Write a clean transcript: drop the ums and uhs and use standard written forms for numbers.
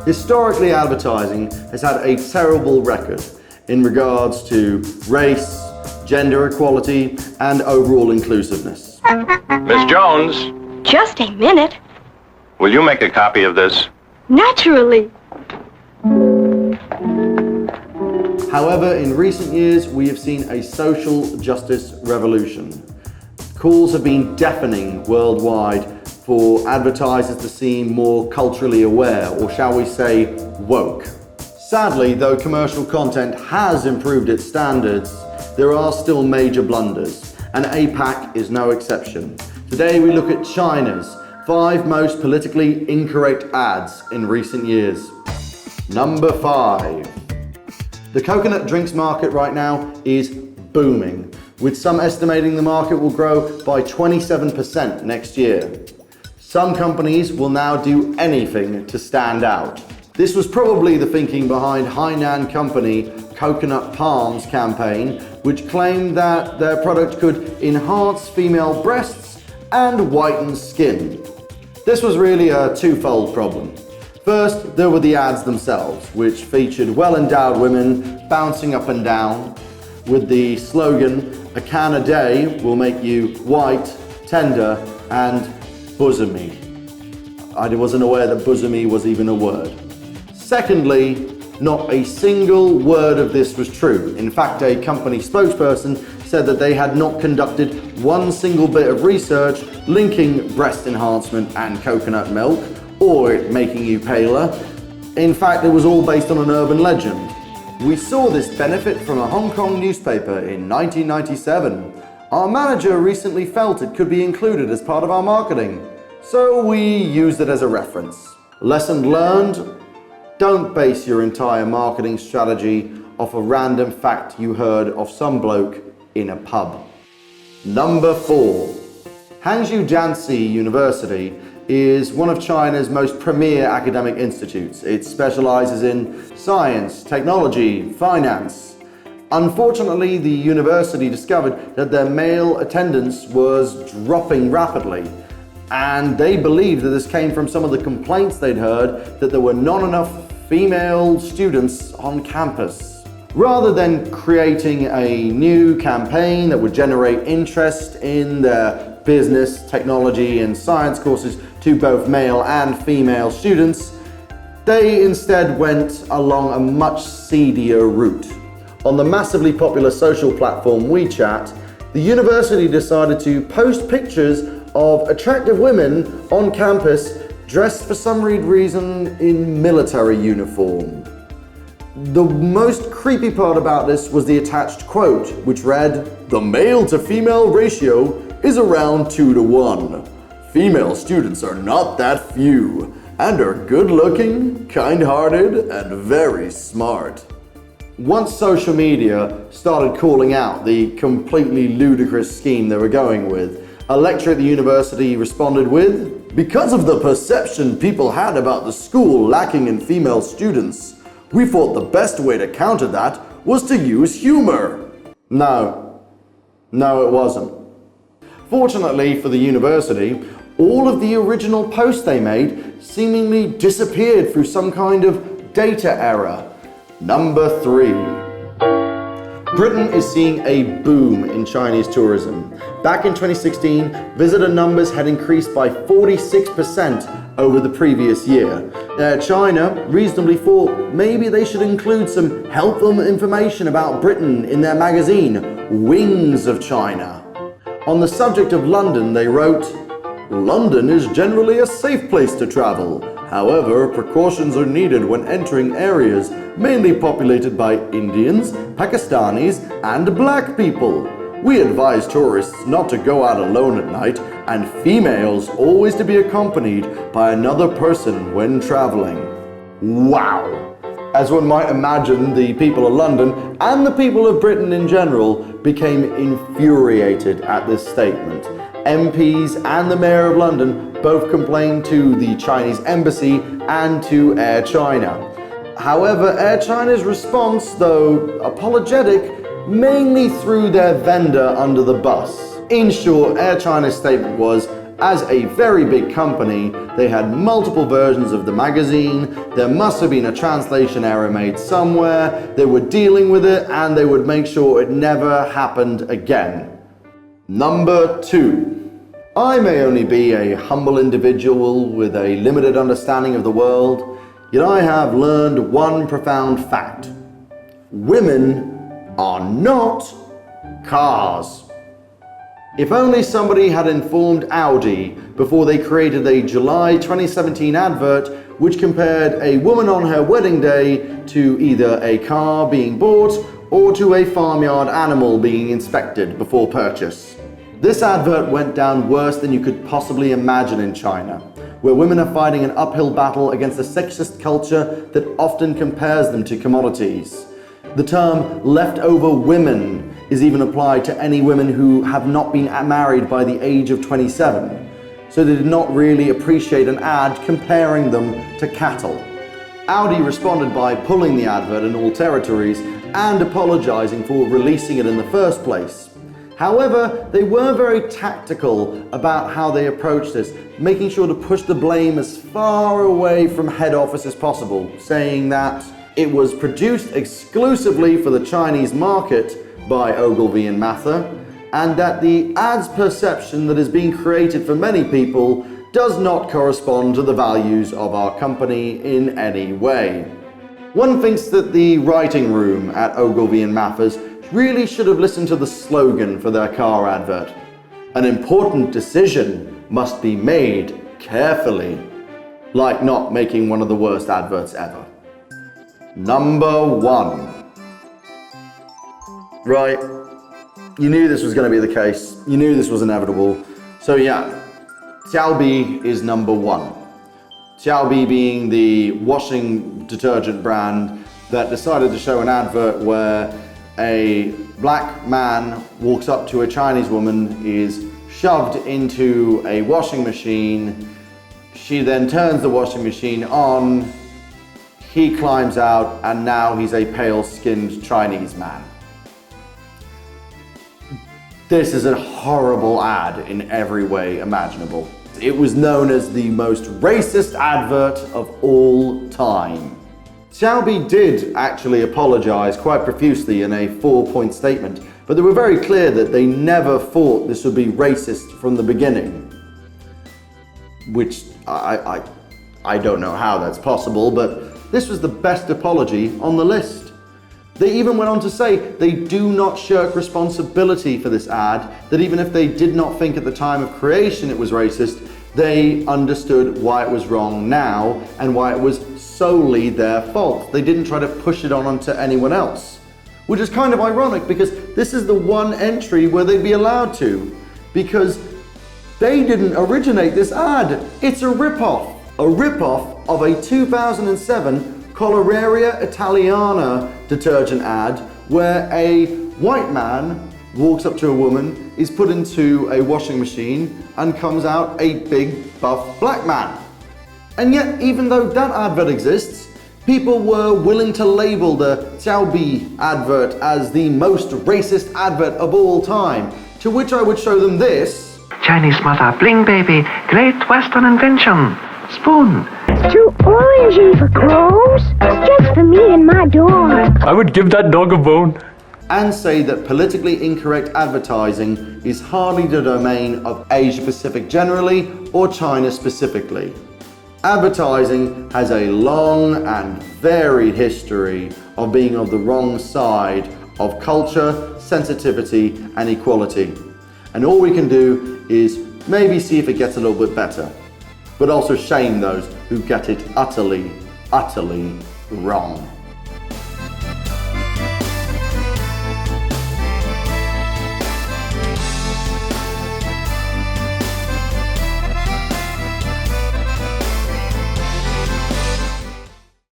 Historically, advertising has had a terrible record in regards to race, gender equality, and overall inclusiveness. Miss Jones, Just a minute. will you make a copy of this? Naturally. However, in recent years, we have seen a social justice revolution. Calls have been deafening worldwide for advertisers to seem more culturally aware, or shall we say, woke. Sadly, though commercial content has improved its standards, there are still major blunders, and APAC is no exception. Today we look at China's 5 most politically incorrect ads in recent years. Number 5. The coconut drinks market right now is booming, with some estimating the market will grow by 27% next year. Some companies will now do anything to stand out. This was probably the thinking behind Hainan company Coconut Palms campaign, which claimed that their product could enhance female breasts and whiten skin. This was really a twofold problem. First, there were the ads themselves, which featured well-endowed women bouncing up and down with the slogan, "A can a day will make you white, tender, and bosomy." I wasn't aware that bosomy was even a word. Secondly, not a single word of this was true. In fact, a company spokesperson said that they had not conducted one single bit of research linking breast enhancement and coconut milk, or it making you paler. In fact, it was all based on an urban legend. We saw this benefit from a Hong Kong newspaper in 1997. Our manager recently felt it could be included as part of our marketing, so we used it as a reference. Lesson learned: don't base your entire marketing strategy off a random fact you heard of some bloke in a pub. Number 4. Hangzhou Jiangxi University is one of China's most premier academic institutes. It specializes in science, technology, finance. Unfortunately, the university discovered that their male attendance was dropping rapidly, and they believed that this came from some of the complaints they'd heard that there were not enough female students on campus. Rather than creating a new campaign that would generate interest in their business, technology, and science courses to both male and female students, they instead went along a much seedier route. On the massively popular social platform WeChat, the university decided to post pictures of attractive women on campus dressed for some reason in military uniform. The most creepy part about this was the attached quote, which read, "The male to female ratio is around 2 to 1. Female students are not that few and are good looking, kind-hearted, and very smart." Once social media started calling out the completely ludicrous scheme they were going with, a lecturer at the university responded with, "Because of the perception people had about the school lacking in female students, we thought the best way to counter that was to use humor." No, it wasn't. Fortunately for the university, all of the original posts they made seemingly disappeared through some kind of data error. Number 3. Britain is seeing a boom in Chinese tourism. Back in 2016, visitor numbers had increased by 46% over the previous year. China reasonably thought maybe they should include some helpful information about Britain in their magazine, Wings of China. On the subject of London, they wrote, "London is generally a safe place to travel. However, precautions are needed when entering areas mainly populated by Indians, Pakistanis, and black people. We advise tourists not to go out alone at night, and females always to be accompanied by another person when traveling." Wow! As one might imagine, the people of London and the people of Britain in general became infuriated at this statement. MPs and the Mayor of London both complained to the Chinese embassy and to Air China. However, Air China's response, though apologetic, mainly threw their vendor under the bus. In short, Air China's statement was, As a very big company, they had multiple versions of the magazine. There must have been a translation error made somewhere. They were dealing with it and they would make sure it never happened again. Number 2. I may only be a humble individual with a limited understanding of the world, yet I have learned one profound fact. Women are not cars. If only somebody had informed Audi before they created a July 2017 advert which compared a woman on her wedding day to either a car being bought or to a farmyard animal being inspected before purchase. This advert went down worse than you could possibly imagine in China, where women are fighting an uphill battle against a sexist culture that often compares them to commodities. The term leftover women is even applied to any women who have not been married by the age of 27, so they did not really appreciate an ad comparing them to cattle. Audi responded by pulling the advert in all territories and apologizing for releasing it in the first place. However, they were very tactical about how they approached this, making sure to push the blame as far away from head office as possible, saying that it was produced exclusively for the Chinese market by Ogilvy and Mather, and that the ad's perception that is being created for many people does not correspond to the values of our company in any way. One thinks that the writing room at Ogilvy and Mather's really should have listened to the slogan for their car advert. An important decision must be made carefully. Like not making one of the worst adverts ever. Number 1. Right, you knew this was going to be the case. You knew this was inevitable. So yeah, Xiaobi is number 1. Xiaobi being the washing detergent brand that decided to show an advert where a black man walks up to a Chinese woman, is shoved into a washing machine. She then turns the washing machine on. He climbs out and now he's a pale-skinned Chinese man. This is a horrible ad in every way imaginable. It was known as the most racist advert of all time. Xiaobi did actually apologize quite profusely in a 4-point statement, but they were very clear that they never thought this would be racist from the beginning. Which I don't know how that's possible, but this was the best apology on the list. They even went on to say they do not shirk responsibility for this ad, that even if they did not think at the time of creation it was racist, they understood why it was wrong now and why it was solely their fault. They didn't try to push it on onto anyone else. Which is kind of ironic because this is the one entry where they'd be allowed to, because they didn't originate this ad. It's a rip-off. A rip-off of a 2007 Coloraria Italiana detergent ad where a white man walks up to a woman, is put into a washing machine and comes out a big buff black man. And yet, even though that advert exists, people were willing to label the Xiaobi advert as the most racist advert of all time, to which I would show them this. Chinese mother, bling baby, great Western invention, spoon. Too orangey for clothes. It's just for me and my dog. I would give that dog a bone. And say that politically incorrect advertising is hardly the domain of Asia Pacific generally or China specifically. Advertising has a long and varied history of being on the wrong side of culture, sensitivity, and equality. And all we can do is maybe see if it gets a little bit better, but also shame those who get it utterly, utterly wrong.